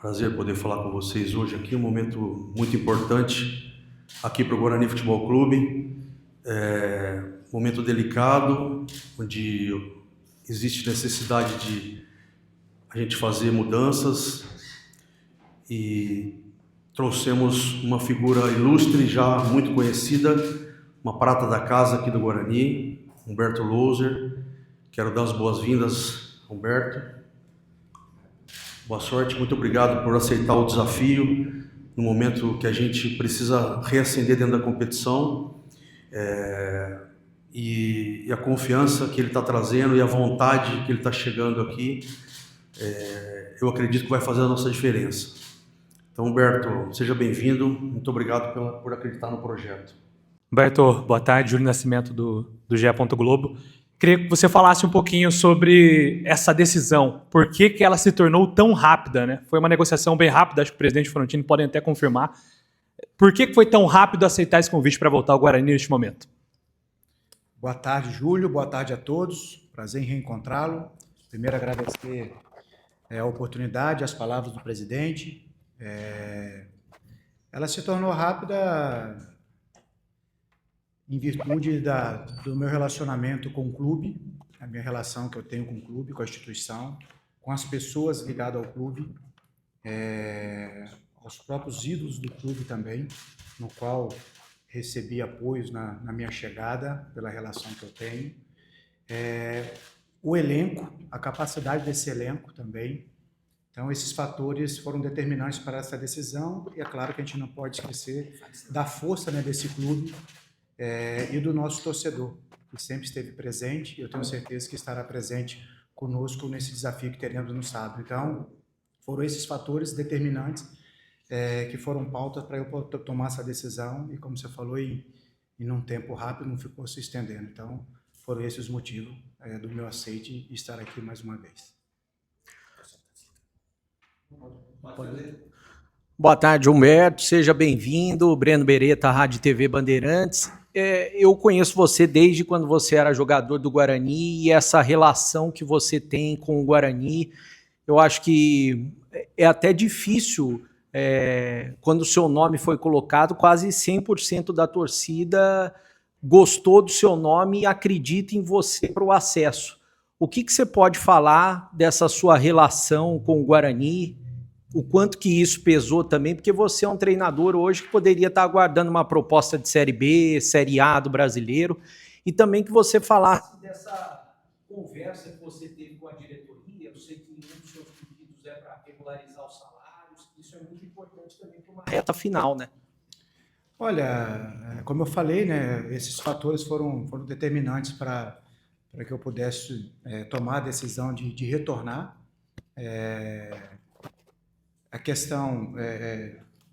Prazer poder falar com vocês hoje aqui, um momento muito importante aqui para o Guarani Futebol Clube. Momento delicado, onde existe necessidade de a gente fazer mudanças e trouxemos uma figura ilustre, já muito conhecida, uma prata da casa aqui do Guarani, Humberto Louser. Quero dar as boas-vindas, Humberto. Boa sorte, muito obrigado por aceitar o desafio no momento que a gente precisa reacender dentro da competição, e a confiança que ele está trazendo e a vontade que ele está chegando aqui, eu acredito que vai fazer a nossa diferença. Então, Humberto, seja bem-vindo, muito obrigado por acreditar no projeto. Humberto, boa tarde, Júlio Nascimento do GE. Globo. Queria que você falasse um pouquinho sobre essa decisão. Por que ela se tornou tão rápida, né? Foi uma negociação bem rápida, acho que o presidente Frontini podem até confirmar. Por que foi tão rápido aceitar esse convite para voltar ao Guarani neste momento? Boa tarde, Júlio. Boa tarde a todos. Prazer em reencontrá-lo. Primeiro, agradecer a oportunidade, as palavras do presidente. Ela se tornou rápida em virtude do meu relacionamento com o clube, a minha relação que eu tenho com o clube, com a instituição, com as pessoas ligadas ao clube, aos próprios ídolos do clube também, no qual recebi apoios na minha chegada, pela relação que eu tenho. O elenco, a capacidade desse elenco também. Então, esses fatores foram determinantes para essa decisão, e é claro que a gente não pode esquecer da força, né, desse clube, e do nosso torcedor, que sempre esteve presente, e eu tenho certeza que estará presente conosco nesse desafio que teremos no sábado. Então, foram esses fatores determinantes que foram pautas para eu tomar essa decisão, e como você falou, em um tempo rápido, não ficou se estendendo. Então, foram esses os motivos do meu aceite e estar aqui mais uma vez. Boa tarde, Humberto, seja bem-vindo. Breno Beretta, Rádio TV Bandeirantes. Eu conheço você desde quando você era jogador do Guarani, e essa relação que você tem com o Guarani, eu acho que é até difícil, quando o seu nome foi colocado, quase 100% da torcida gostou do seu nome e acredita em você para o acesso. O que você pode falar dessa sua relação com o Guarani? O quanto que isso pesou também, porque você é um treinador hoje que poderia estar aguardando uma proposta de Série B, Série A do Brasileiro, e também que você falasse dessa conversa que você teve com a diretoria. Eu sei que um dos seus pedidos é para regularizar os salários, isso é muito importante também para uma reta final, né? Olha, como eu falei, né, esses fatores foram determinantes para que eu pudesse tomar a decisão de retornar. A questão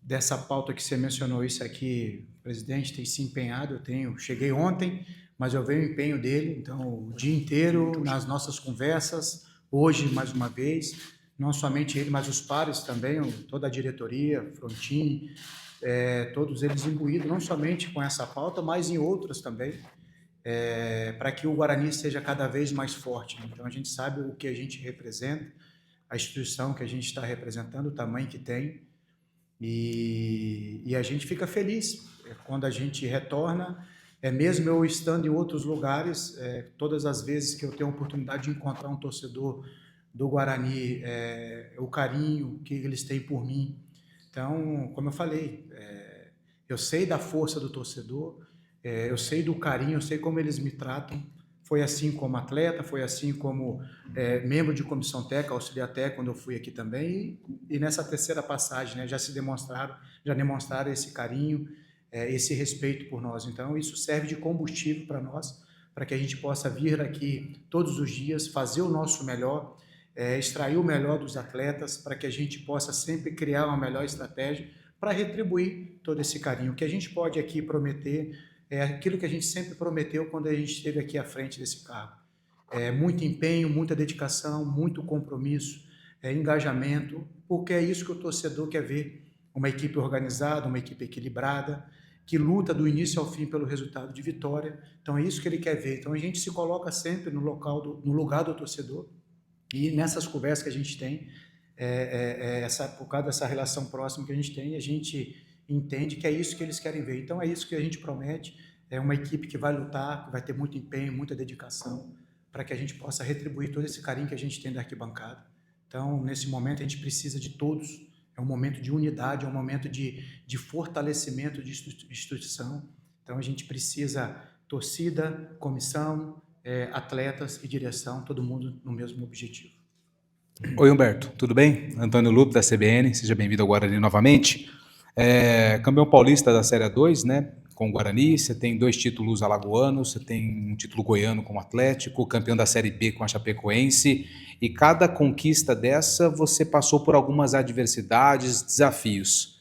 dessa pauta que você mencionou, isso aqui, o presidente tem se empenhado, cheguei ontem, mas eu vejo o empenho dele, então, o dia inteiro, nas nossas conversas, hoje, mais uma vez, não somente ele, mas os pares também, toda a diretoria, Frontini, todos eles imbuídos, não somente com essa pauta, mas em outras também, para que o Guarani seja cada vez mais forte. Então, a gente sabe o que a gente representa, a instituição que a gente está representando, o tamanho que tem, e a gente fica feliz quando a gente retorna, mesmo eu estando em outros lugares, todas as vezes que eu tenho a oportunidade de encontrar um torcedor do Guarani, o carinho que eles têm por mim. Então, como eu falei, eu sei da força do torcedor, eu sei do carinho, eu sei como eles me tratam. Foi assim como atleta, foi assim como membro de comissão técnica, auxiliar técnico, quando eu fui aqui também, e nessa terceira passagem, né, já demonstraram esse carinho, esse respeito por nós. Então, isso serve de combustível para nós, para que a gente possa vir aqui todos os dias, fazer o nosso melhor, extrair o melhor dos atletas, para que a gente possa sempre criar uma melhor estratégia para retribuir todo esse carinho. O que a gente pode aqui prometer é aquilo que a gente sempre prometeu quando a gente esteve aqui à frente desse cargo. Muito empenho, muita dedicação, muito compromisso, engajamento, porque é isso que o torcedor quer ver. Uma equipe organizada, uma equipe equilibrada, que luta do início ao fim pelo resultado de vitória. Então é isso que ele quer ver. Então a gente se coloca sempre no lugar do torcedor, e nessas conversas que a gente tem, por causa dessa relação próxima que a gente tem, a gente entende que é isso que eles querem ver. Então é isso que a gente promete, é uma equipe que vai lutar, que vai ter muito empenho, muita dedicação, para que a gente possa retribuir todo esse carinho que a gente tem da arquibancada. Então, nesse momento, a gente precisa de todos, é um momento de unidade, é um momento de fortalecimento de instituição. Então, a gente precisa torcida, comissão, atletas e direção, todo mundo no mesmo objetivo. Oi, Humberto, tudo bem? Antônio Lupo, da CBN, seja bem-vindo ao Guarani novamente. Campeão paulista da Série 2, né, com o Guarani, você tem 2 títulos alagoanos, você tem um título goiano com o Atlético, campeão da Série B com a Chapecoense, e cada conquista dessa você passou por algumas adversidades, desafios.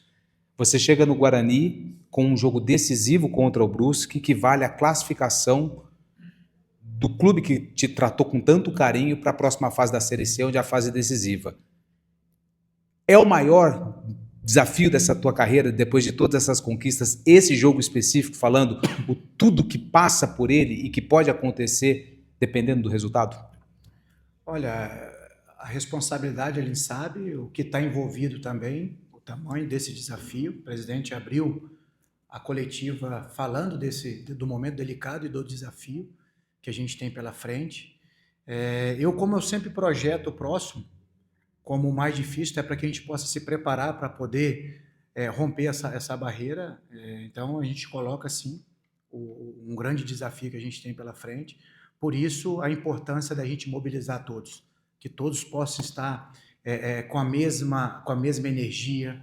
Você chega no Guarani com um jogo decisivo contra o Brusque, que vale a classificação do clube que te tratou com tanto carinho para a próxima fase da Série C, onde é a fase decisiva. É o maior desafio dessa tua carreira, depois de todas essas conquistas, esse jogo específico, falando tudo que passa por ele e que pode acontecer dependendo do resultado? Olha, a responsabilidade, ele sabe, o que está envolvido também, o tamanho desse desafio. O presidente abriu a coletiva falando do momento delicado e do desafio que a gente tem pela frente. Como eu sempre projeto o próximo, como o mais difícil, é para que a gente possa se preparar para poder romper essa barreira. Então, a gente coloca, sim, um grande desafio que a gente tem pela frente. Por isso, a importância da gente mobilizar todos, que todos possam estar com a mesma energia,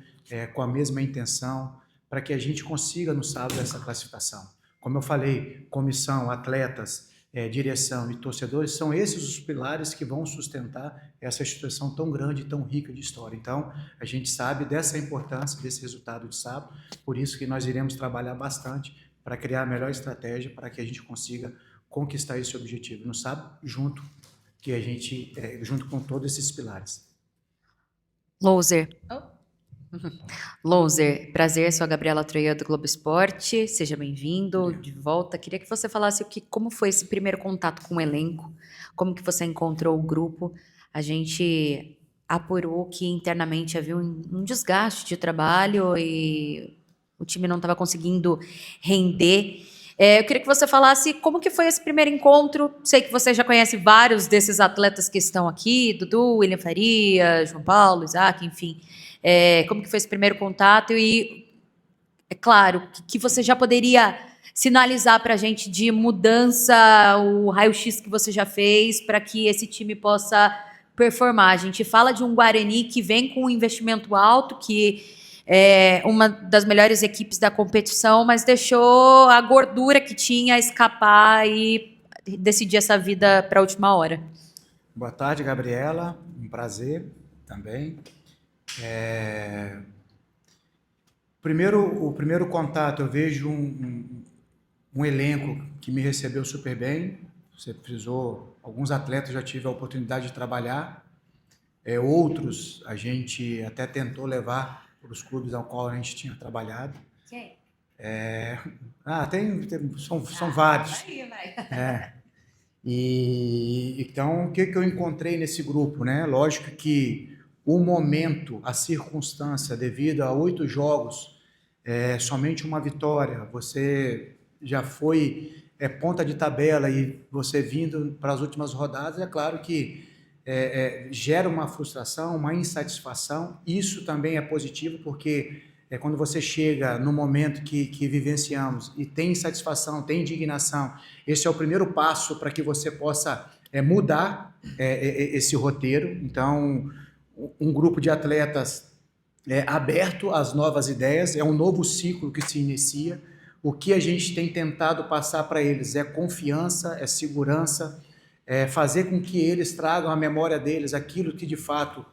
com a mesma intenção, para que a gente consiga, no sábado, essa classificação. Como eu falei, comissão, atletas, direção e torcedores, são esses os pilares que vão sustentar essa instituição tão grande e tão rica de história. Então, a gente sabe dessa importância, desse resultado de sábado, por isso que nós iremos trabalhar bastante para criar a melhor estratégia para que a gente consiga conquistar esse objetivo no sábado, junto com todos esses pilares. Louser, prazer, sou a Gabriela Troian do Globo Esporte, seja bem-vindo de volta. Queria que você falasse como foi esse primeiro contato com o elenco, como que você encontrou o grupo. A gente apurou que internamente havia um desgaste de trabalho e o time não estava conseguindo render. Eu queria que você falasse como que foi esse primeiro encontro. Sei que você já conhece vários desses atletas que estão aqui, Dudu, William Faria, João Paulo, Isaac, enfim. Como que foi esse primeiro contato e, é claro, que você já poderia sinalizar para a gente de mudança, o raio-x que você já fez para que esse time possa performar. A gente fala de um Guarani que vem com um investimento alto, que é uma das melhores equipes da competição, mas deixou a gordura que tinha escapar e decidir essa vida para a última hora. Boa tarde, Gabriela. Um prazer também. O primeiro contato, eu vejo um elenco que me recebeu super bem. Você frisou, alguns atletas já tive a oportunidade de trabalhar, outros a gente até tentou levar para os clubes ao qual a gente tinha trabalhado. Quem? São vários. Vai. Então, o que eu encontrei nesse grupo, né? Lógico que o momento, a circunstância, devido a 8 jogos, somente uma vitória, você já foi ponta de tabela e você vindo para as últimas rodadas, é claro que gera uma frustração, uma insatisfação. Isso também é positivo, porque quando você chega no momento que vivenciamos e tem insatisfação, tem indignação, esse é o primeiro passo para que você possa mudar esse roteiro. Então, um grupo de atletas aberto às novas ideias, é um novo ciclo que se inicia. O que a gente tem tentado passar para eles é confiança, é segurança, fazer com que eles tragam à memória deles aquilo que de fato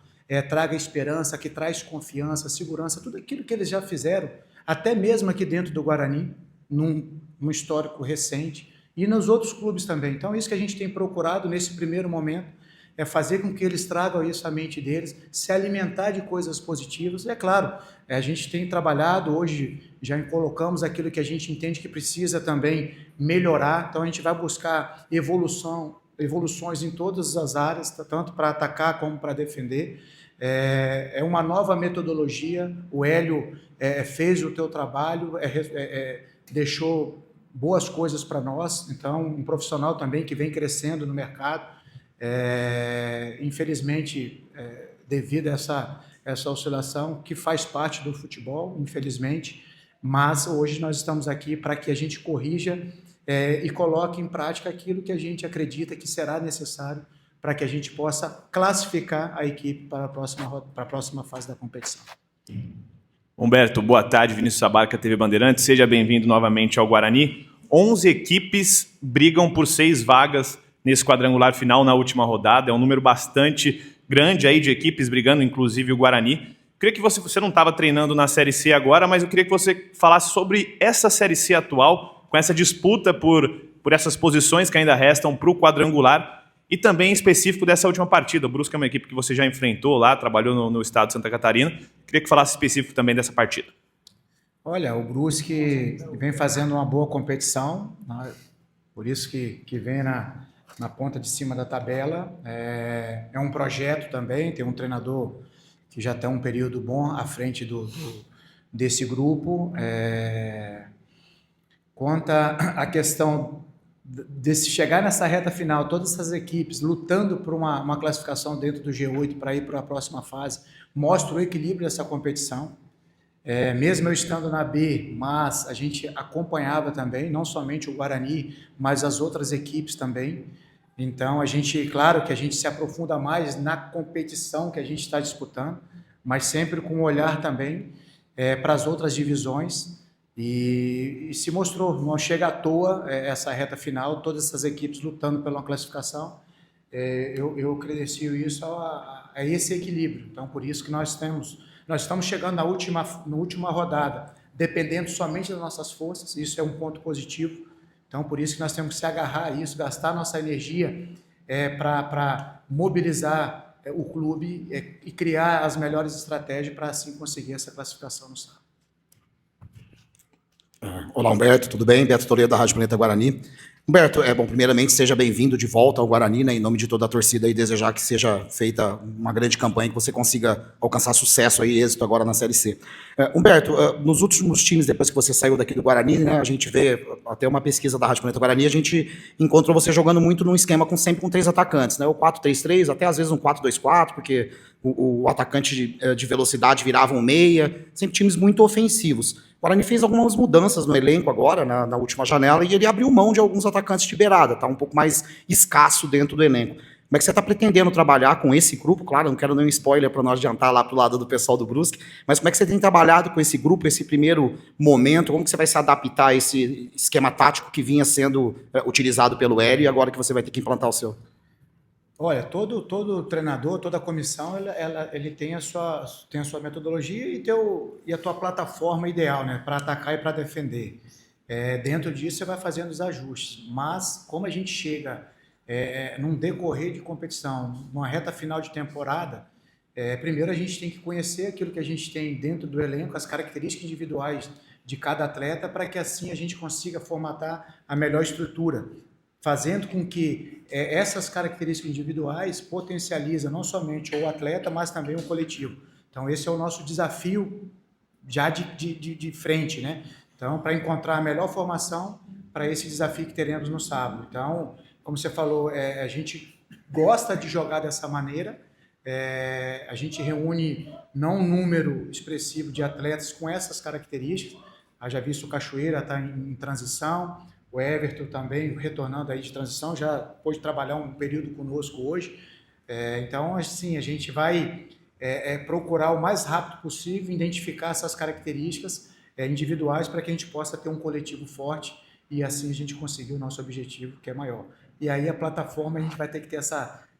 traga esperança, que traz confiança, segurança, tudo aquilo que eles já fizeram, até mesmo aqui dentro do Guarani, num histórico recente, e nos outros clubes também. Então, isso que a gente tem procurado nesse primeiro momento, é fazer com que eles tragam isso à mente deles, se alimentar de coisas positivas. É claro, a gente tem trabalhado, hoje já colocamos aquilo que a gente entende que precisa também melhorar, então a gente vai buscar evoluções em todas as áreas, tanto para atacar como para defender. É uma nova metodologia. O Hélio fez o teu trabalho, deixou boas coisas para nós. Então, um profissional também que vem crescendo no mercado. Infelizmente, devido a essa oscilação, que faz parte do futebol, infelizmente, mas hoje nós estamos aqui para que a gente corrija e coloque em prática aquilo que a gente acredita que será necessário para que a gente possa classificar a equipe para a próxima fase da competição. Humberto, boa tarde. Vinícius Abarca, TV Bandeirantes. Seja bem-vindo novamente ao Guarani. 11 equipes brigam por 6 vagas nesse quadrangular final na última rodada. É um número bastante grande aí de equipes brigando, inclusive o Guarani. Eu queria que você não estava treinando na Série C agora, mas eu queria que você falasse sobre essa Série C atual, com essa disputa por essas posições que ainda restam para o quadrangular, e também em específico dessa última partida. O Brusque é uma equipe que você já enfrentou lá, trabalhou no estado de Santa Catarina. Queria que falasse específico também dessa partida. Olha, o Brusque vem fazendo uma boa competição, né? Por isso que vem na ponta de cima da tabela. É um projeto também, tem um treinador que já tem um período bom à frente desse grupo. Quanto à questão de se chegar nessa reta final, todas essas equipes lutando por uma classificação dentro do G8 para ir para a próxima fase, mostra o equilíbrio dessa competição. Mesmo eu estando na B, mas a gente acompanhava também, não somente o Guarani, mas as outras equipes também. Então, claro que a gente se aprofunda mais na competição que a gente está disputando, mas sempre com um olhar também para as outras divisões. E se mostrou, não chega à toa essa reta final, todas essas equipes lutando pela classificação. Eu credencio isso a esse equilíbrio. Então, por isso que nós estamos chegando na última rodada, dependendo somente das nossas forças. Isso é um ponto positivo. Então, por isso que nós temos que se agarrar a isso, gastar nossa energia para mobilizar o clube e criar as melhores estratégias para assim conseguir essa classificação no sábado. Olá, Humberto, tudo bem? Beto Toledo, da Rádio Planeta Guarani. Humberto, primeiramente, seja bem-vindo de volta ao Guarani, né, em nome de toda a torcida, e desejar que seja feita uma grande campanha, que você consiga alcançar sucesso e êxito agora na Série C. Humberto, nos últimos times, depois que você saiu daqui do Guarani, né, a gente vê, até uma pesquisa da Rádio Planeta Guarani, a gente encontrou você jogando muito num esquema sempre com 3 atacantes, né, o 4-3-3, até às vezes um 4-2-4, porque o atacante de velocidade virava um meia, sempre times muito ofensivos. O Guarani fez algumas mudanças no elenco agora, na última janela, e ele abriu mão de alguns atacantes de beirada, está um pouco mais escasso dentro do elenco. Como é que você está pretendendo trabalhar com esse grupo? Claro, não quero nenhum spoiler para não adiantar lá para o lado do pessoal do Brusque, mas como é que você tem trabalhado com esse grupo, esse primeiro momento? Como que você vai se adaptar a esse esquema tático que vinha sendo utilizado pelo Hélio e agora que você vai ter que implantar o seu? Olha, todo treinador, toda comissão, ele tem a sua metodologia e a tua plataforma ideal, né, para atacar e para defender. Dentro disso, você vai fazendo os ajustes. Mas, como a gente chega num decorrer de competição, numa reta final de temporada, primeiro a gente tem que conhecer aquilo que a gente tem dentro do elenco, as características individuais de cada atleta, para que assim a gente consiga formatar a melhor estrutura, fazendo com que essas características individuais potencializem não somente o atleta, mas também o coletivo. Então, esse é o nosso desafio já de frente, né? Então, para encontrar a melhor formação para esse desafio que teremos no sábado. Então, como você falou, a gente gosta de jogar dessa maneira, a gente reúne não um número expressivo de atletas com essas características. Já visto o Cachoeira está em transição, o Everton também retornando aí de transição, já pôde trabalhar um período conosco hoje. Então, assim, a gente vai procurar o mais rápido possível identificar essas características individuais para que a gente possa ter um coletivo forte e assim a gente conseguir o nosso objetivo, que é maior. E aí a plataforma, a gente vai ter que ter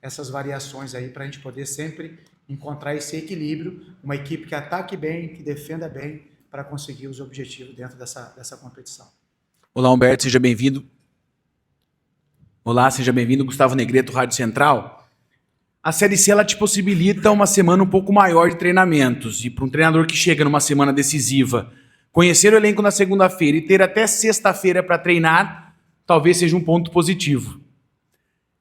essas variações aí para a gente poder sempre encontrar esse equilíbrio, uma equipe que ataque bem, que defenda bem, para conseguir os objetivos dentro dessa competição. Olá, Humberto, seja bem-vindo. Olá, seja bem-vindo, Gustavo Negreto, Rádio Central. A Série C, ela te possibilita uma semana um pouco maior de treinamentos, e para um treinador que chega numa semana decisiva, conhecer o elenco na segunda-feira e ter até sexta-feira para treinar, talvez seja um ponto positivo.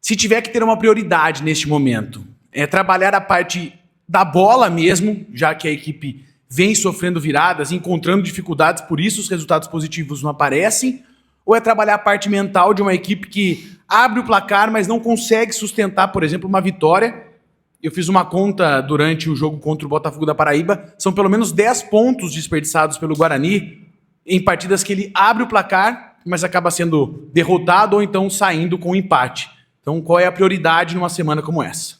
Se tiver que ter uma prioridade neste momento, trabalhar a parte da bola mesmo, já que a equipe vem sofrendo viradas, encontrando dificuldades, por isso os resultados positivos não aparecem? Ou é trabalhar a parte mental de uma equipe que abre o placar, mas não consegue sustentar, por exemplo, uma vitória? Eu fiz uma conta durante o jogo contra o Botafogo da Paraíba, são pelo menos 10 pontos desperdiçados pelo Guarani em partidas que ele abre o placar, mas acaba sendo derrotado ou então saindo com um empate. Então, qual é a prioridade numa semana como essa?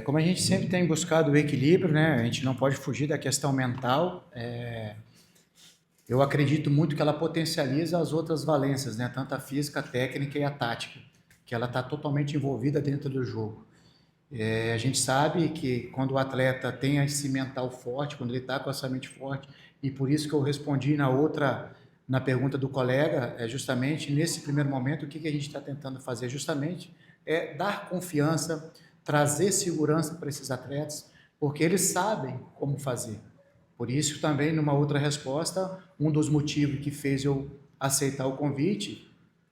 Como a gente sempre tem buscado o equilíbrio, né? A gente não pode fugir da questão mental. Eu acredito muito que ela potencializa as outras valências, né? Tanto a física, a técnica e a tática, que ela está totalmente envolvida dentro do jogo. A gente sabe que quando o atleta tem esse mental forte, quando ele está com essa mente forte, e por isso que eu respondi na pergunta do colega, justamente nesse primeiro momento, o que a gente está tentando fazer justamente é dar confiança, trazer segurança para esses atletas, porque eles sabem como fazer. Por isso também, numa outra resposta, um dos motivos que fez eu aceitar o convite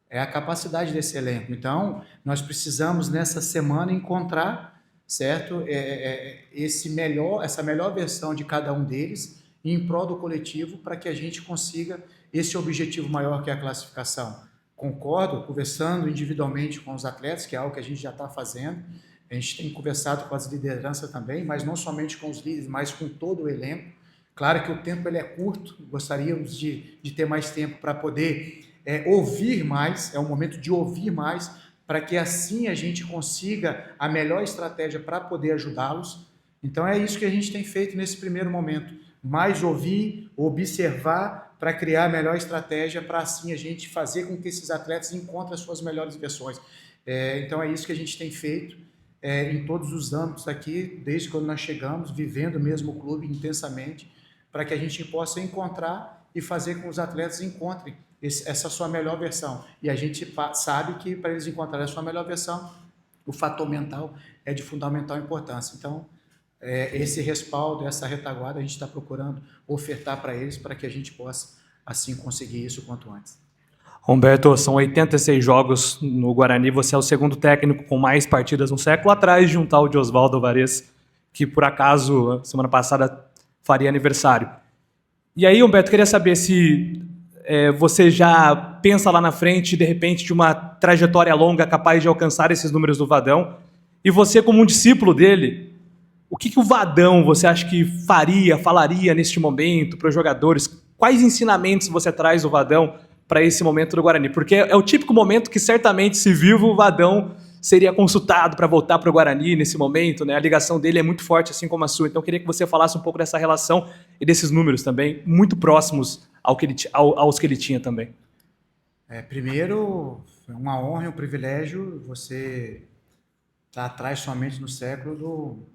é a capacidade desse elenco. Então, nós precisamos nessa semana encontrar, certo, essa melhor versão de cada um deles em prol do coletivo para que a gente consiga esse objetivo maior que é a classificação. Concordo, conversando individualmente com os atletas, que é algo que a gente já está fazendo. A gente tem conversado com as lideranças também, mas não somente com os líderes, mas com todo o elenco. Claro que o tempo ele é curto, gostaríamos de ter mais tempo para poder ouvir mais, é o momento de ouvir mais, para que assim a gente consiga a melhor estratégia para poder ajudá-los. Então é isso que a gente tem feito nesse primeiro momento, mais ouvir, observar, para criar a melhor estratégia, para assim a gente fazer com que esses atletas encontrem as suas melhores versões. Então é isso que a gente tem feito em todos os âmbitos aqui, desde quando nós chegamos, vivendo mesmo o clube intensamente, para que a gente possa encontrar e fazer com que os atletas encontrem essa sua melhor versão. E a gente sabe que para eles encontrarem a sua melhor versão, o fator mental é de fundamental importância. Então, esse respaldo, essa retaguarda, a gente está procurando ofertar para eles, para que a gente possa, assim, conseguir isso o quanto antes. Humberto, são 86 jogos no Guarani, você é o segundo técnico com mais partidas no século, atrás de um tal de Oswaldo Alvarez, que por acaso, semana passada, faria aniversário. E aí, Humberto, queria saber se você já pensa lá na frente, de repente, de uma trajetória longa capaz de alcançar esses números do Vadão, e você, como um discípulo dele, o que o Vadão você acha que falaria neste momento para os jogadores? Quais ensinamentos você traz do Vadão para esse momento do Guarani? Porque é o típico momento que certamente, se vivo, o Vadão seria consultado para voltar para o Guarani nesse momento, né? A ligação dele é muito forte, assim como a sua. Então, eu queria que você falasse um pouco dessa relação e desses números também, muito próximos aos que ele tinha também. Primeiro, é uma honra e um privilégio você estar atrás somente no século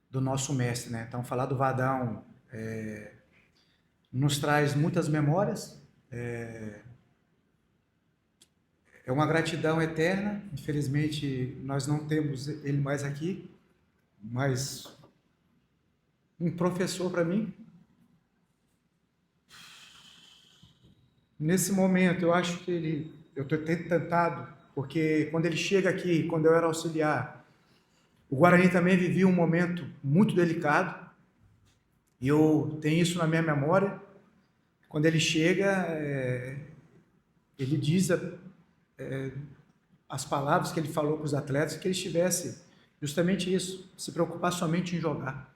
do nosso mestre, né? Então, falar do Vadão nos traz muitas memórias, é uma gratidão eterna. Infelizmente, nós não temos ele mais aqui, mas um professor para mim. Nesse momento, eu acho que eu estou tentado, porque quando ele chega aqui, quando eu era auxiliar, o Guarani também vivia um momento muito delicado, e eu tenho isso na minha memória. Quando ele chega, ele diz as palavras que ele falou para os atletas, que eles tivessem justamente isso, se preocupar somente em jogar.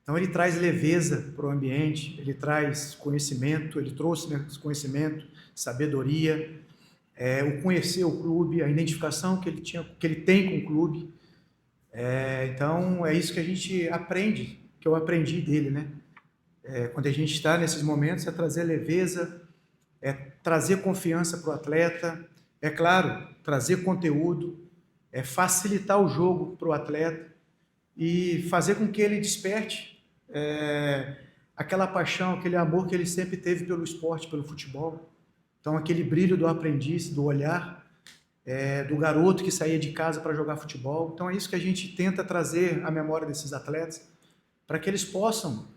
Então ele traz leveza para o ambiente, ele traz conhecimento, ele trouxe conhecimento, sabedoria, o conhecer o clube, a identificação que ele tem com o clube. Então é isso que a gente aprende, que eu aprendi dele, né? Quando a gente está nesses momentos, é trazer leveza, é trazer confiança para o atleta, é claro, trazer conteúdo, é facilitar o jogo para o atleta e fazer com que ele desperte aquela paixão, aquele amor que ele sempre teve pelo esporte, pelo futebol. Então, aquele brilho do aprendiz, do olhar, do garoto que saía de casa para jogar futebol. Então, é isso que a gente tenta trazer à memória desses atletas, para que eles possam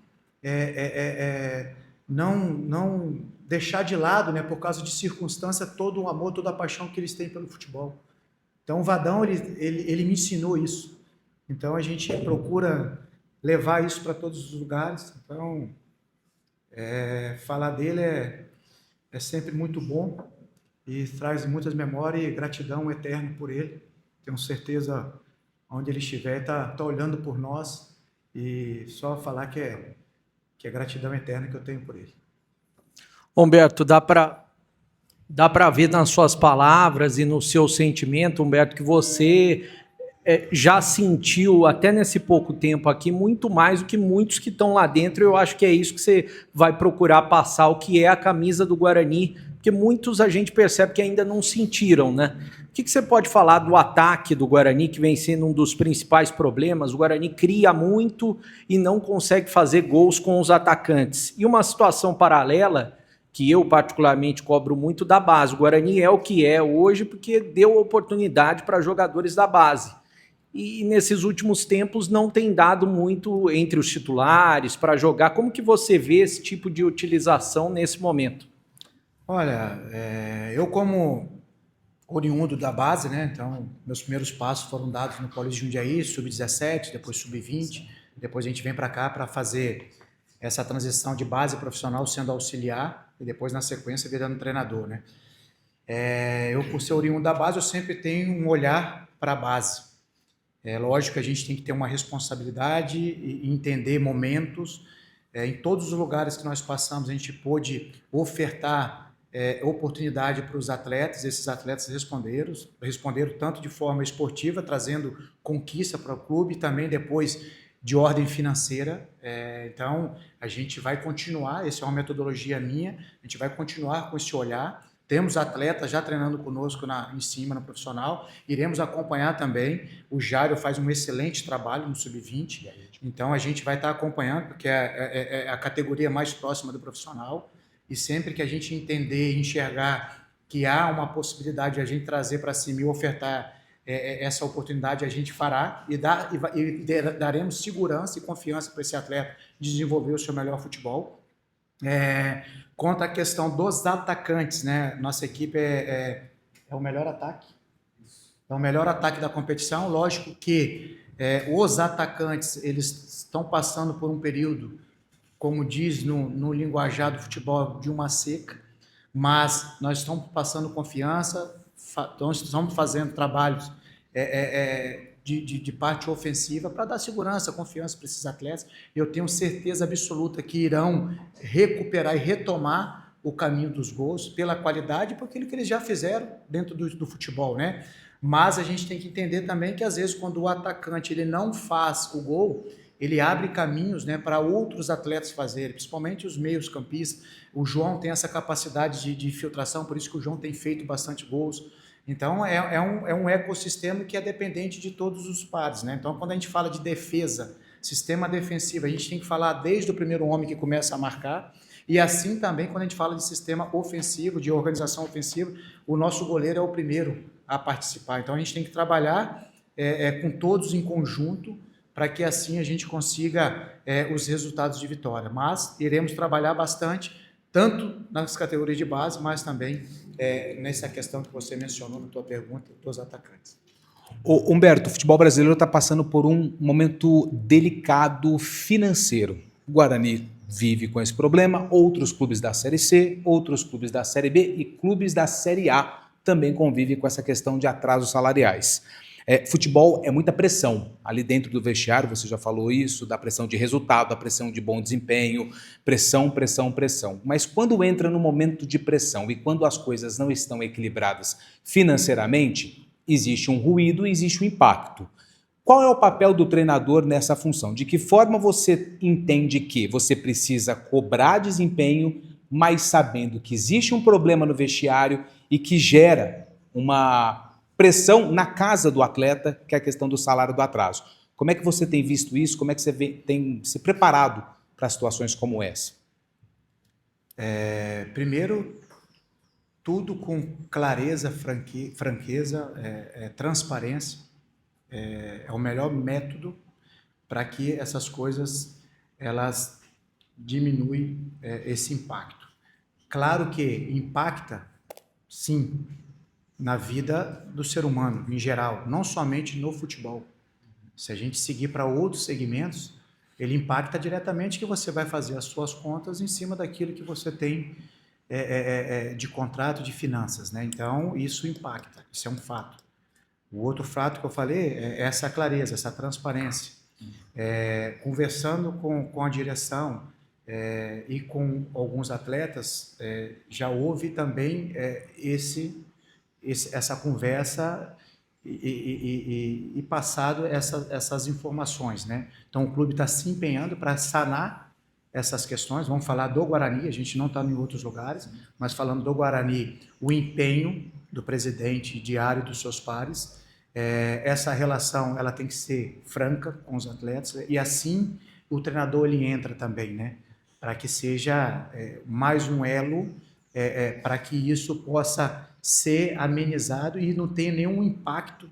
não deixar de lado, né, por causa de circunstância, todo o amor, toda a paixão que eles têm pelo futebol. Então, o Vadão, ele me ensinou isso. Então, a gente procura levar isso para todos os lugares. Então, falar dele é sempre muito bom e traz muitas memórias e gratidão eterna por ele. Tenho certeza, onde ele estiver, está olhando por nós, e só falar que é gratidão eterna que eu tenho por ele. Humberto, dá para ver nas suas palavras e no seu sentimento, Humberto, que você já sentiu, até nesse pouco tempo aqui, muito mais do que muitos que estão lá dentro. Eu acho que é isso que você vai procurar passar, o que é a camisa do Guarani, porque muitos a gente percebe que ainda não sentiram, né? O que você pode falar do ataque do Guarani, que vem sendo um dos principais problemas? O Guarani cria muito e não consegue fazer gols com os atacantes. E uma situação paralela, que eu particularmente cobro muito, da base. O Guarani é o que é hoje porque deu oportunidade para jogadores da base. E nesses últimos tempos não tem dado muito entre os titulares para jogar. Como que você vê esse tipo de utilização nesse momento? Olha, eu como oriundo da base, né? Então, meus primeiros passos foram dados no Paulista de Jundiaí, sub-17, depois sub-20, depois a gente vem para cá para fazer essa transição de base profissional sendo auxiliar e depois na sequência virando treinador, né? Eu, por ser oriundo da base, eu sempre tenho um olhar para a base. É lógico que a gente tem que ter uma responsabilidade e entender momentos. Em todos os lugares que nós passamos, a gente pôde ofertar oportunidade para os atletas. Esses atletas responderam tanto de forma esportiva, trazendo conquista para o clube, e também depois de ordem financeira. Então, a gente vai continuar, essa é uma metodologia minha, a gente vai continuar com esse olhar. Temos atletas já treinando conosco em cima, no profissional. Iremos acompanhar também. O Jário faz um excelente trabalho no sub-20. Então, a gente vai estar acompanhando, porque é a categoria mais próxima do profissional. E sempre que a gente entender e enxergar que há uma possibilidade de a gente trazer para cima e ofertar essa oportunidade, a gente fará e daremos segurança e confiança para esse atleta desenvolver o seu melhor futebol. Quanto à questão dos atacantes, né? Nossa equipe é o melhor ataque. É o melhor ataque da competição. Lógico que os atacantes, eles estão passando por um período, como diz no linguajar do futebol, de uma seca, mas nós estamos passando confiança, estamos fazendo trabalhos de parte ofensiva para dar segurança, confiança para esses atletas. Eu tenho certeza absoluta que irão recuperar e retomar o caminho dos gols pela qualidade, por aquilo que eles já fizeram dentro do futebol, né? Mas a gente tem que entender também que às vezes quando o atacante ele não faz o gol, ele abre caminhos, né, para outros atletas fazerem, principalmente os meios-campistas. O João tem essa capacidade de filtração, por isso que o João tem feito bastante gols. Então, é um ecossistema que é dependente de todos os pares, né? Então, quando a gente fala de defesa, sistema defensivo, a gente tem que falar desde o primeiro homem que começa a marcar, e assim também quando a gente fala de sistema ofensivo, de organização ofensiva, o nosso goleiro é o primeiro a participar. Então, a gente tem que trabalhar com todos em conjunto, para que assim a gente consiga os resultados de vitória. Mas iremos trabalhar bastante, tanto nas categorias de base, mas também nessa questão que você mencionou na tua pergunta, dos atacantes. Humberto, o futebol brasileiro está passando por um momento delicado financeiro. O Guarani vive com esse problema, outros clubes da Série C, outros clubes da Série B e clubes da Série A também convivem com essa questão de atrasos salariais. Futebol é muita pressão. Ali dentro do vestiário, você já falou isso, da pressão de resultado, da pressão de bom desempenho, pressão, pressão, pressão. Mas quando entra no momento de pressão e quando as coisas não estão equilibradas financeiramente, existe um ruído e existe um impacto. Qual é o papel do treinador nessa função? De que forma você entende que você precisa cobrar desempenho, mas sabendo que existe um problema no vestiário e que gera uma pressão na casa do atleta, que é a questão do salário do atraso. Como é que você tem visto isso? Como é que você tem se preparado para situações como essa? Primeiro, tudo com clareza, franqueza, transparência. É o melhor método para que essas coisas elas diminuem esse impacto. Claro que impacta, sim, na vida do ser humano, em geral, não somente no futebol. Se a gente seguir para outros segmentos, ele impacta diretamente que você vai fazer as suas contas em cima daquilo que você tem de contrato de finanças, né? Então, isso impacta, isso é um fato. O outro fato que eu falei é essa clareza, essa transparência. Conversando com a direção e com alguns atletas, já houve também essa conversa e passado essas informações, né? Então, o clube está se empenhando para sanar essas questões. Vamos falar do Guarani, a gente não está em outros lugares, mas falando do Guarani, o empenho do presidente diário dos seus pares. Essa relação ela tem que ser franca com os atletas e assim o treinador ele entra também, né? Para que seja mais um elo para que isso possa ser amenizado e não tenha nenhum impacto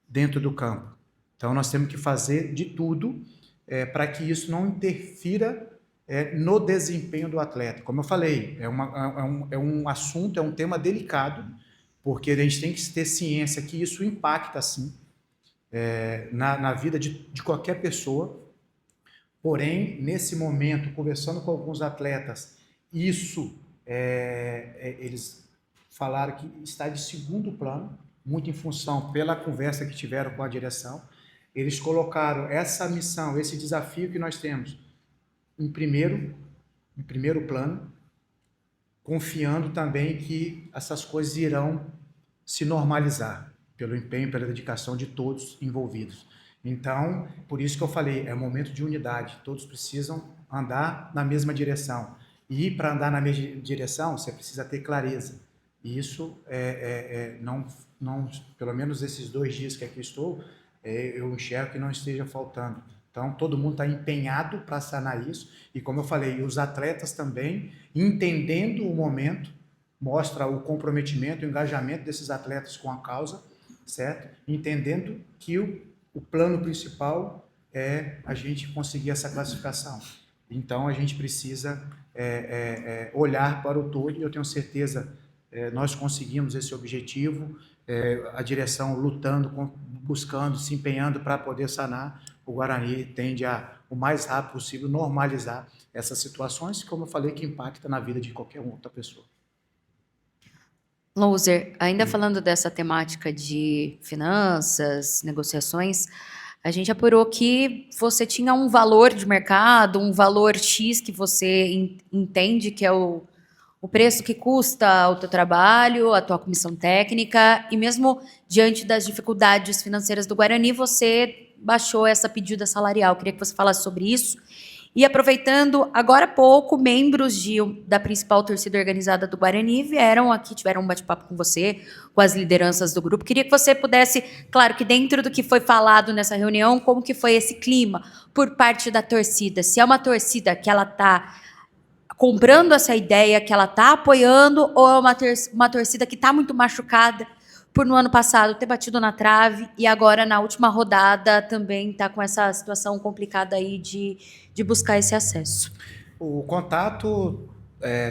dentro do campo. Então nós temos que fazer de tudo para que isso não interfira no desempenho do atleta. Como eu falei, é um assunto, é um tema delicado, porque a gente tem que ter ciência que isso impacta, sim, na vida de qualquer pessoa. Porém, nesse momento, conversando com alguns atletas, isso, eles falaram que está de segundo plano, muito em função pela conversa que tiveram com a direção. Eles colocaram essa missão, esse desafio que nós temos em primeiro plano, confiando também que essas coisas irão se normalizar pelo empenho, pela dedicação de todos envolvidos. Então, por isso que eu falei, é um momento de unidade, todos precisam andar na mesma direção. E para andar na mesma direção, você precisa ter clareza. E isso, não, pelo menos esses 2 dias que aqui estou, eu enxergo que não esteja faltando. Então, todo mundo está empenhado para sanar isso. E como eu falei, os atletas também, entendendo o momento, mostra o comprometimento, o engajamento desses atletas com a causa, certo? Entendendo que o plano principal é a gente conseguir essa classificação. Então, a gente precisa olhar para o todo, e eu tenho certeza nós conseguimos esse objetivo, a direção lutando, buscando, se empenhando para poder sanar. O Guarani tende a, o mais rápido possível, normalizar essas situações, como eu falei, que impacta na vida de qualquer outra pessoa. Loser, ainda falando dessa temática de finanças, negociações, a gente apurou que você tinha um valor de mercado, um valor X que você entende que é o preço que custa o teu trabalho, a tua comissão técnica, e mesmo diante das dificuldades financeiras do Guarani, você baixou essa pedida salarial. Queria que você falasse sobre isso. E aproveitando, agora há pouco, membros da principal torcida organizada do Guarani vieram aqui, tiveram um bate-papo com você, com as lideranças do grupo. Queria que você pudesse, claro que dentro do que foi falado nessa reunião, como que foi esse clima por parte da torcida? Se é uma torcida que ela está comprando essa ideia, que ela está apoiando, ou é uma torcida que está muito machucada por no ano passado ter batido na trave e agora na última rodada também está com essa situação complicada aí de buscar esse acesso? O contato,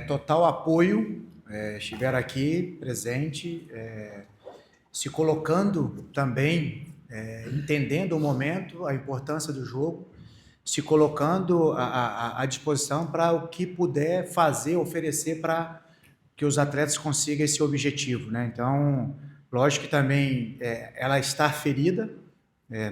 total apoio, estiveram aqui presente, se colocando também, entendendo o momento, a importância do jogo, se colocando à disposição para o que puder fazer, oferecer para que os atletas consigam esse objetivo, né? Então, lógico que também ela está ferida,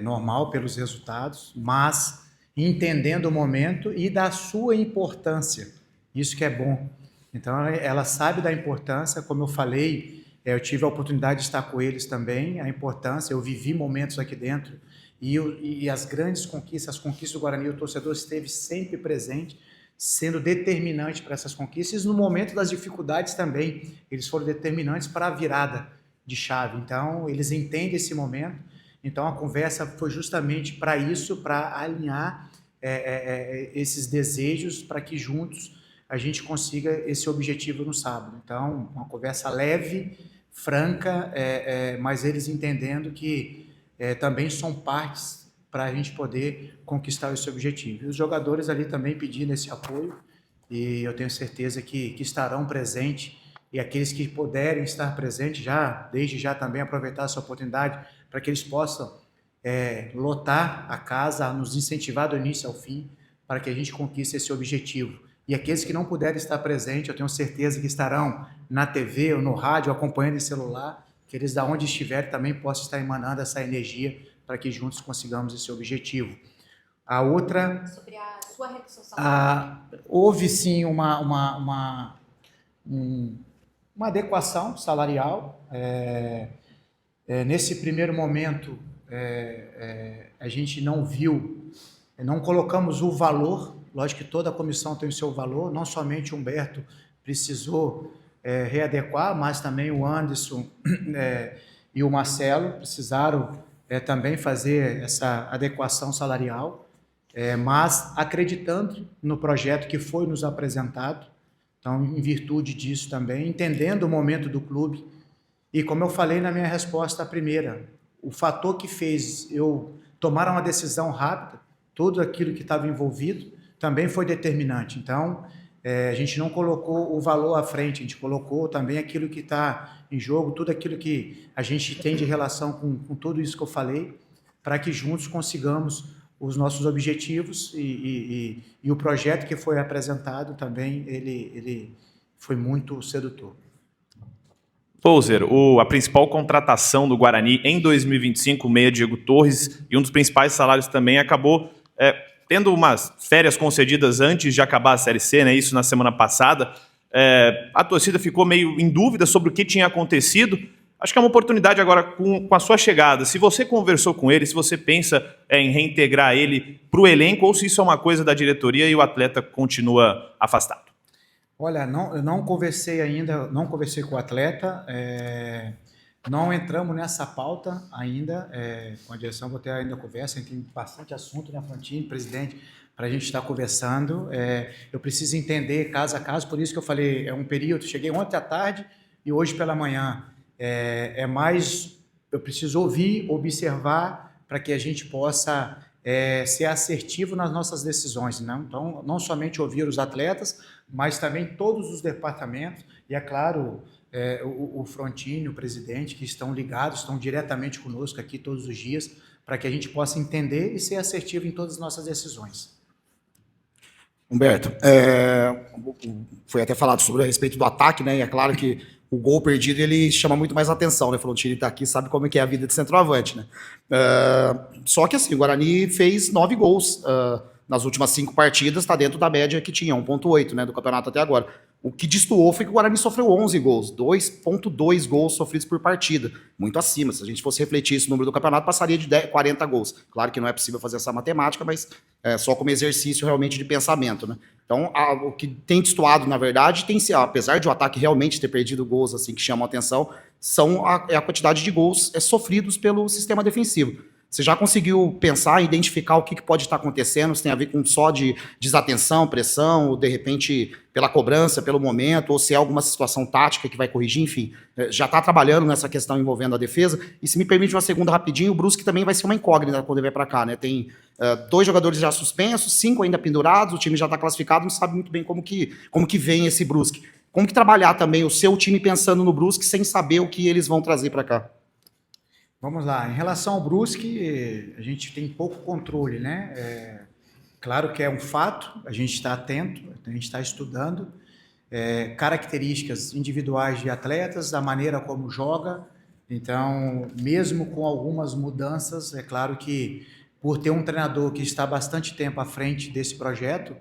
normal pelos resultados, mas entendendo o momento e da sua importância, isso que é bom. Então, ela sabe da importância, como eu falei, eu tive a oportunidade de estar com eles também, a importância, eu vivi momentos aqui dentro, e as grandes conquistas, as conquistas do Guarani, o torcedor esteve sempre presente, sendo determinante para essas conquistas, e no momento das dificuldades também, eles foram determinantes para a virada de chave. Então, eles entendem esse momento. Então, a conversa foi justamente para isso, para alinhar esses desejos, para que juntos a gente consiga esse objetivo no sábado. Então, uma conversa leve, franca, mas eles entendendo que também são partes para a gente poder conquistar esse objetivo. E os jogadores ali também pedindo esse apoio, e eu tenho certeza que estarão presentes, e aqueles que puderem estar presentes, desde já também aproveitar essa oportunidade para que eles possam lotar a casa, a nos incentivar do início ao fim, para que a gente conquiste esse objetivo. E aqueles que não puderem estar presentes, eu tenho certeza que estarão na TV ou no rádio, acompanhando em celular, que eles, da onde estiverem, também possam estar emanando essa energia para que juntos consigamos esse objetivo. A outra... Sobre a sua redução houve, sim, uma adequação salarial. Nesse primeiro momento, a gente não viu, não colocamos o valor. Lógico que toda a comissão tem o seu valor, não somente o Humberto precisou readequar, mas também o Anderson e o Marcelo precisaram também fazer essa adequação salarial, mas acreditando no projeto que foi nos apresentado, então, em virtude disso também, entendendo o momento do clube, e como eu falei na minha resposta à primeira, o fator que fez eu tomar uma decisão rápida, tudo aquilo que estava envolvido, também foi determinante. Então, a gente não colocou o valor à frente, a gente colocou também aquilo que está em jogo, tudo aquilo que a gente tem de relação com tudo isso que eu falei, para que juntos consigamos os nossos objetivos e o projeto que foi apresentado também, ele foi muito sedutor. Pouser, a principal contratação do Guarani em 2025, o meia Diego Torres, e um dos principais salários também, acabou tendo umas férias concedidas antes de acabar a Série C, né? Isso na semana passada. A torcida ficou meio em dúvida sobre o que tinha acontecido. Acho que é uma oportunidade agora com a sua chegada. Se você conversou com ele, se você pensa em reintegrar ele para o elenco, ou se isso é uma coisa da diretoria e o atleta continua afastado. Olha, eu não conversei ainda, não conversei com o atleta, não entramos nessa pauta ainda, com a direção vou ter ainda conversa, a gente tem bastante assunto, né, Frontini, presidente, para a gente estar conversando. Eu preciso entender caso a caso, por isso que eu falei, é um período, cheguei ontem à tarde e hoje pela manhã. Mais, eu preciso ouvir, observar, para que a gente possa ser assertivo nas nossas decisões, né? Então, não somente ouvir os atletas, mas também todos os departamentos, e é claro, o Frontini, o presidente, que estão ligados, estão diretamente conosco aqui todos os dias, para que a gente possa entender e ser assertivo em todas as nossas decisões. Humberto, foi até falado sobre a respeito do ataque, né? E é claro que o gol perdido ele chama muito mais atenção, né? Frontini está aqui, sabe como é que é a vida de centroavante, né? Só que assim, o Guarani fez 9 gols nas últimas 5 partidas, está dentro da média que tinha, 1,8, né, do campeonato até agora. O que destoou foi que o Guarani sofreu 11 gols, 2,2 gols sofridos por partida, muito acima. Se a gente fosse refletir esse número do campeonato, passaria de 40 gols. Claro que não é possível fazer essa matemática, mas só como exercício realmente de pensamento, né? Então, o que tem destoado, na verdade, apesar de o ataque realmente ter perdido gols assim que chamam a atenção, é a quantidade de gols sofridos pelo sistema defensivo. Você já conseguiu pensar, identificar o que pode estar acontecendo? Se tem a ver com só de desatenção, pressão, ou de repente pela cobrança, pelo momento, ou se é alguma situação tática que vai corrigir, enfim. Já está trabalhando nessa questão envolvendo a defesa. E se me permite uma segunda rapidinho, o Brusque também vai ser uma incógnita quando ele vai para cá, né? Tem 2 jogadores já suspensos, 5 ainda pendurados, o time já está classificado, não sabe muito bem como que vem esse Brusque. Como que trabalhar também o seu time pensando no Brusque sem saber o que eles vão trazer para cá? Vamos lá, em relação ao Brusque, a gente tem pouco controle, né? Claro que é um fato, a gente está atento, a gente está estudando características individuais de atletas, da maneira como joga. Então, mesmo com algumas mudanças, é claro que por ter um treinador que está bastante tempo à frente desse projeto,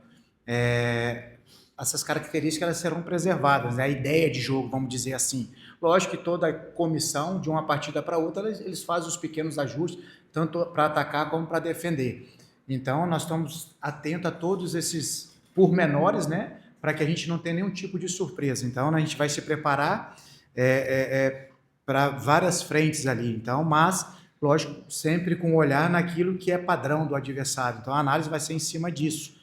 essas características elas serão preservadas, né? A ideia de jogo, vamos dizer assim. Lógico que toda comissão, de uma partida para outra, eles fazem os pequenos ajustes, tanto para atacar como para defender. Então, nós estamos atentos a todos esses pormenores, né? Para que a gente não tenha nenhum tipo de surpresa. Então, a gente vai se preparar para várias frentes ali. Então, mas, lógico, sempre com um olhar naquilo que é padrão do adversário. Então, a análise vai ser em cima disso,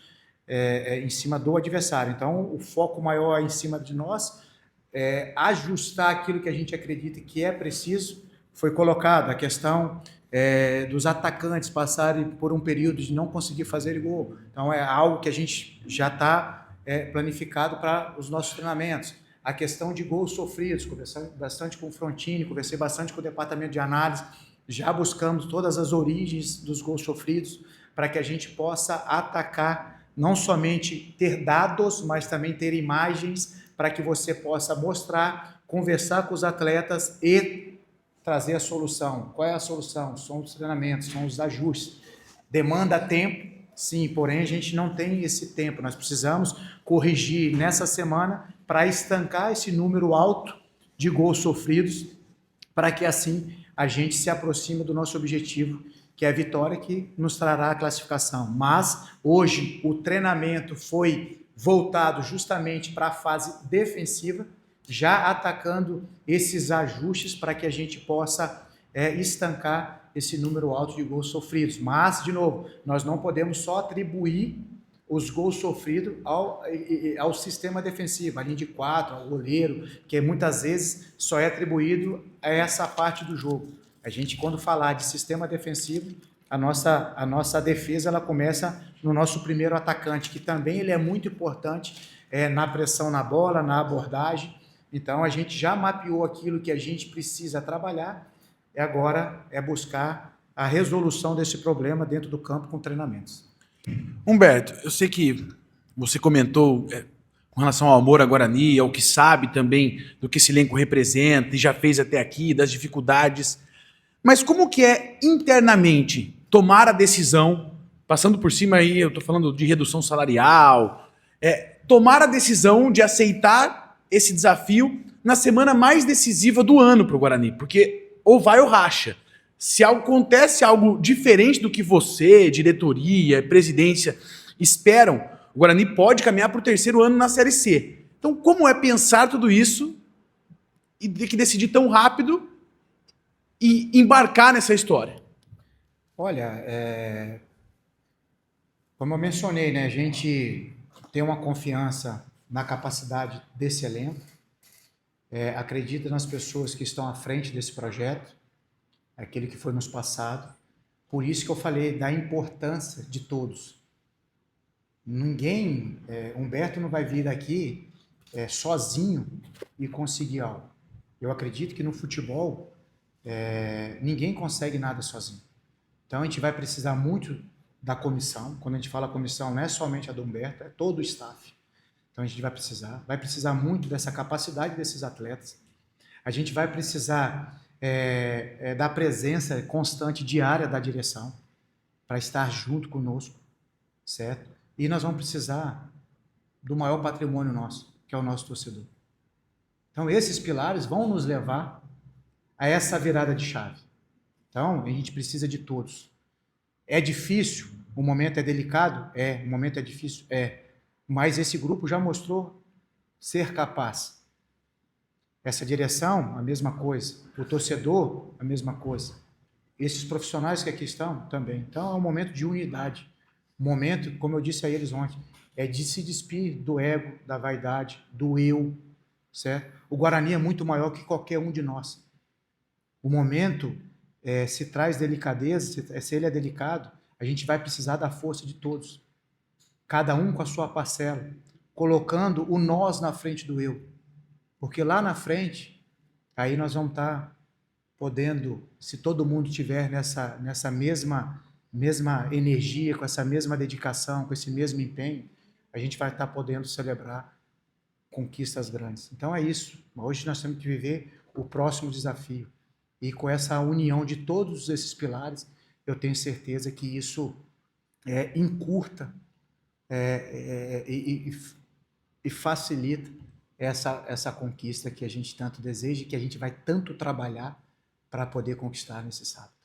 em cima do adversário. Então, o foco maior é em cima de nós, ajustar aquilo que a gente acredita que é preciso. Foi colocado a questão dos atacantes passarem por um período de não conseguir fazer gol. Então, é algo que a gente já está planificado para os nossos treinamentos. A questão de gols sofridos, conversei bastante com o Frontini, conversei bastante com o departamento de análise, já buscamos todas as origens dos gols sofridos para que a gente possa atacar, não somente ter dados, mas também ter imagens para que você possa mostrar, conversar com os atletas e trazer a solução. Qual é a solução? São os treinamentos, são os ajustes. Demanda tempo, sim, porém a gente não tem esse tempo. Nós precisamos corrigir nessa semana para estancar esse número alto de gols sofridos, para que assim a gente se aproxime do nosso objetivo, que é a vitória, que nos trará a classificação. Mas hoje o treinamento foi voltado justamente para a fase defensiva, já atacando esses ajustes para que a gente possa estancar esse número alto de gols sofridos. Mas, de novo, nós não podemos só atribuir os gols sofridos ao sistema defensivo, a linha de 4, ao goleiro, que muitas vezes só é atribuído a essa parte do jogo. A gente, quando falar de sistema defensivo, a nossa defesa ela começa no nosso primeiro atacante, que também ele é muito importante na pressão na bola, na abordagem. Então, a gente já mapeou aquilo que a gente precisa trabalhar, e agora é buscar a resolução desse problema dentro do campo com treinamentos. Humberto, eu sei que você comentou com relação ao amor a Guarani, ao que sabe também do que esse elenco representa e já fez até aqui, das dificuldades. Mas como que é internamente tomar a decisão, passando por cima aí, eu estou falando de redução salarial, tomar a decisão de aceitar esse desafio na semana mais decisiva do ano para o Guarani? Porque ou vai ou racha. Se acontece algo diferente do que você, diretoria, presidência esperam, o Guarani pode caminhar para o 3º ano na Série C. Então, como é pensar tudo isso e ter que decidir tão rápido e embarcar nessa história? Olha, como eu mencionei, né, a gente tem uma confiança na capacidade desse elenco, acredita nas pessoas que estão à frente desse projeto, aquele que foi nos passado. Por isso que eu falei da importância de todos. Ninguém, Humberto não vai vir daqui sozinho e conseguir algo. Eu acredito que no futebol ninguém consegue nada sozinho. Então a gente vai precisar muito da comissão. Quando a gente fala comissão, não é somente a do Humberto, é todo o staff. Então a gente vai precisar muito dessa capacidade desses atletas. A gente vai precisar da presença constante, diária da direção, para estar junto conosco, certo? E nós vamos precisar do maior patrimônio nosso, que é o nosso torcedor. Então esses pilares vão nos levar a essa virada de chave. Então a gente precisa de todos. É difícil, o momento é delicado? O momento é difícil? Mas esse grupo já mostrou ser capaz. Essa direção, a mesma coisa. O torcedor, a mesma coisa. Esses profissionais que aqui estão, também. Então, é um momento de unidade. Um momento, como eu disse a eles ontem, de se despir do ego, da vaidade, do eu, certo? O Guarani é muito maior que qualquer um de nós. O momento se traz delicadeza, se ele é delicado, a gente vai precisar da força de todos. Cada um com a sua parcela, colocando o nós na frente do eu. Porque lá na frente, aí nós vamos estar podendo, se todo mundo tiver nessa mesma energia, com essa mesma dedicação, com esse mesmo empenho, a gente vai estar podendo celebrar conquistas grandes. Então é isso. Hoje nós temos que viver o próximo desafio. E com essa união de todos esses pilares, eu tenho certeza que isso encurta e facilita essa conquista que a gente tanto deseja e que a gente vai tanto trabalhar para poder conquistar nesse sábado.